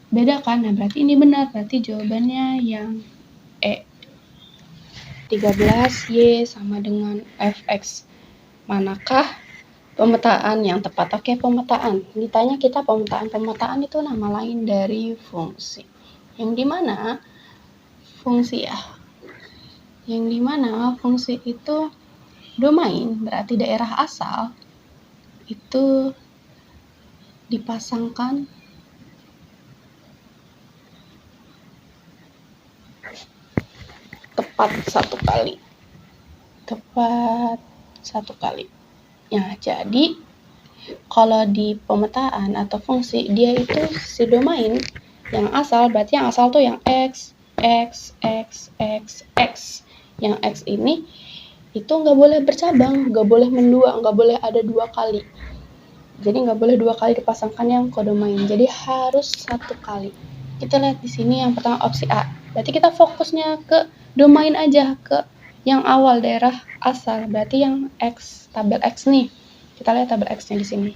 Beda kan? Nah, berarti ini benar. Berarti jawabannya yang E. 13Y sama dengan Fx. Manakah pemetaan yang tepat? Oke, pemetaan. Ditanya kita pemetaan. Pemetaan itu nama lain dari fungsi. Yang dimana fungsi itu domain, berarti daerah asal, itu dipasangkan tepat satu kali. Nah, jadi kalau di pemetaan atau fungsi, dia itu si domain yang asal, berarti yang asal tuh yang X. Yang X ini itu nggak boleh bercabang, nggak boleh mendua, nggak boleh ada dua kali. Jadi nggak boleh dua kali dipasangkan yang kodomain. Jadi harus satu kali. Kita lihat di sini yang pertama opsi A. Berarti kita fokusnya ke domain aja, ke yang awal daerah asal. Berarti yang X, tabel X nih. Kita lihat tabel X-nya di sini.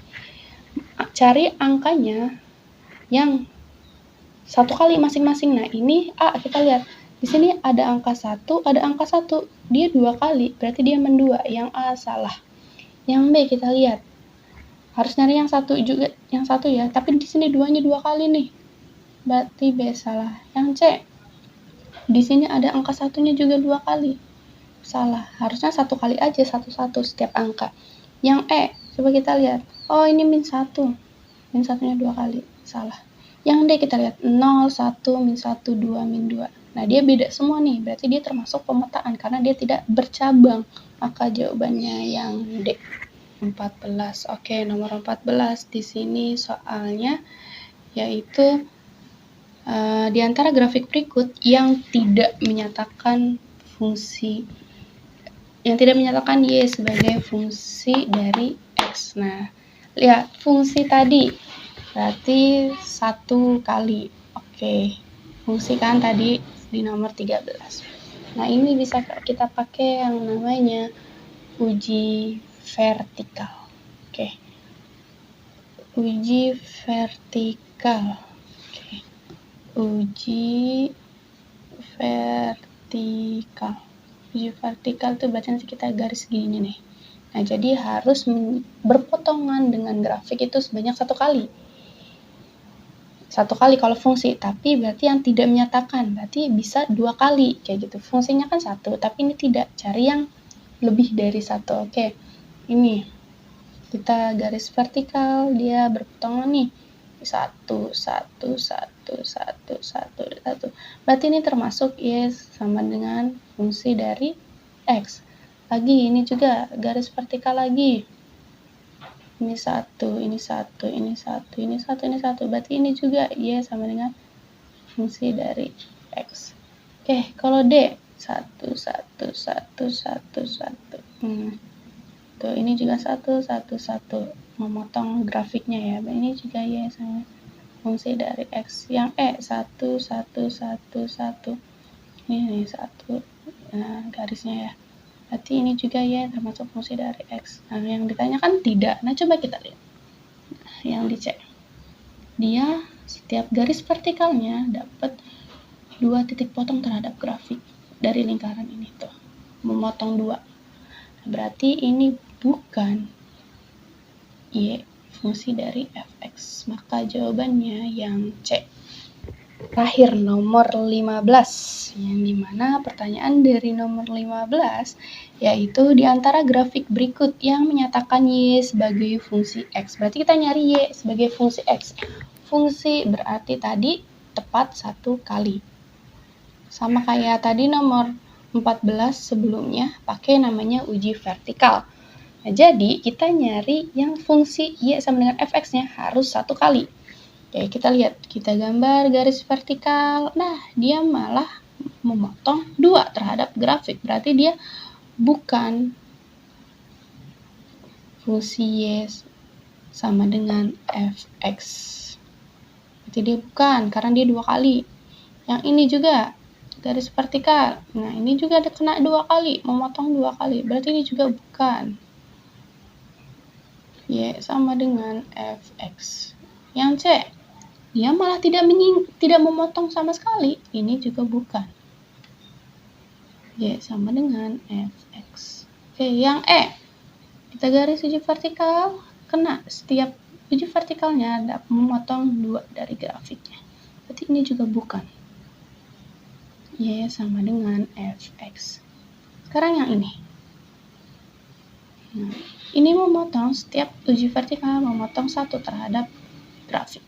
Cari angkanya yang satu kali masing-masing. Nah, ini A, kita lihat. Di sini ada angka 1, ada angka 1. Dia dua kali, berarti dia mendua. Yang A salah. Yang B kita lihat. Harus nyari yang satu juga, yang satu ya. Tapi di sini duanya dua kali nih. berarti B salah. Yang C, di sini ada angka satunya juga 2 kali. Salah, harusnya 1 kali aja, 1 setiap angka. Yang E, coba kita lihat. Oh, ini min 1. Min 1-nya 2 kali. Salah. Yang D kita lihat 0, 1, min 1, 2, min 2. Nah, dia beda semua nih. Berarti dia termasuk pemetaan karena dia tidak bercabang. Maka jawabannya yang D. 14. Oke, nomor 14 di sini soalnya yaitu di antara grafik berikut yang tidak menyatakan Y sebagai fungsi dari X. Nah, lihat fungsi tadi berarti 1 kali. Oke, fungsi kan tadi di nomor 13. Nah, ini bisa kita pakai yang namanya uji vertikal. Oke. Uji vertikal. Oke. Uji vertikal. Uji vertikal itu bacaan kita garis gini nih. Nah, jadi harus berpotongan dengan grafik itu sebanyak 1 kali. 1 kali kalau fungsi, tapi berarti yang tidak menyatakan, berarti bisa 2 kali, kayak gitu. Fungsinya kan 1, tapi ini tidak, cari yang lebih dari 1. Oke, ini kita garis vertikal, dia berpotongan nih, 1, 1, 1, 1, 1, 1. Berarti ini termasuk Y sama dengan fungsi dari X. Lagi, ini juga garis vertikal lagi. Ini 1, ini 1, ini 1, ini 1, ini 1. Berarti ini juga Y sama dengan fungsi dari X. Oke, kalau D, 1, 1, 1, 1, 1. Tuh, ini juga 1, 1, 1. Memotong grafiknya ya. Ini juga Y sama fungsi dari X. Yang E, 1, 1, 1, 1. Ini 1. Nah, garisnya ya. Berarti ini juga Y termasuk fungsi dari X. Nah, yang ditanyakan tidak. Nah, coba kita lihat. Yang dicek. Dia setiap garis vertikalnya dapat 2 titik potong terhadap grafik dari lingkaran ini tuh. Memotong 2. Berarti ini bukan Y fungsi dari fx. Maka jawabannya yang C. Terakhir nomor 15, yang dimana pertanyaan dari nomor 15 yaitu di antara grafik berikut yang menyatakan Y sebagai fungsi X. Berarti kita nyari Y sebagai fungsi X. Fungsi berarti tadi tepat 1 kali. Sama kayak tadi nomor 14 sebelumnya pakai namanya uji vertikal. Nah, jadi kita nyari yang fungsi Y sama dengan fx-nya harus 1 kali. Oke, kita lihat, kita gambar garis vertikal. Nah, dia malah memotong 2 terhadap grafik. Berarti dia bukan fungsi Y sama dengan fx. Berarti dia bukan, karena dia 2 kali. Yang ini juga garis vertikal. Nah, ini juga ada kena 2 kali, memotong 2 kali. Berarti ini juga bukan. Y sama dengan fx. Yang C, dia malah tidak memotong sama sekali. Ini juga bukan. Y sama dengan fx. Oke, yang E, kita garis uji vertikal, kena setiap uji vertikalnya dapat memotong 2 dari grafiknya. Berarti ini juga bukan. Y sama dengan fx. Sekarang yang ini. Nah, ini memotong setiap uji vertikal memotong 1 terhadap grafik.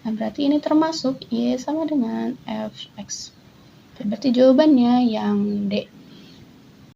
Nah, berarti ini termasuk Y sama dengan fx. Berarti jawabannya yang D.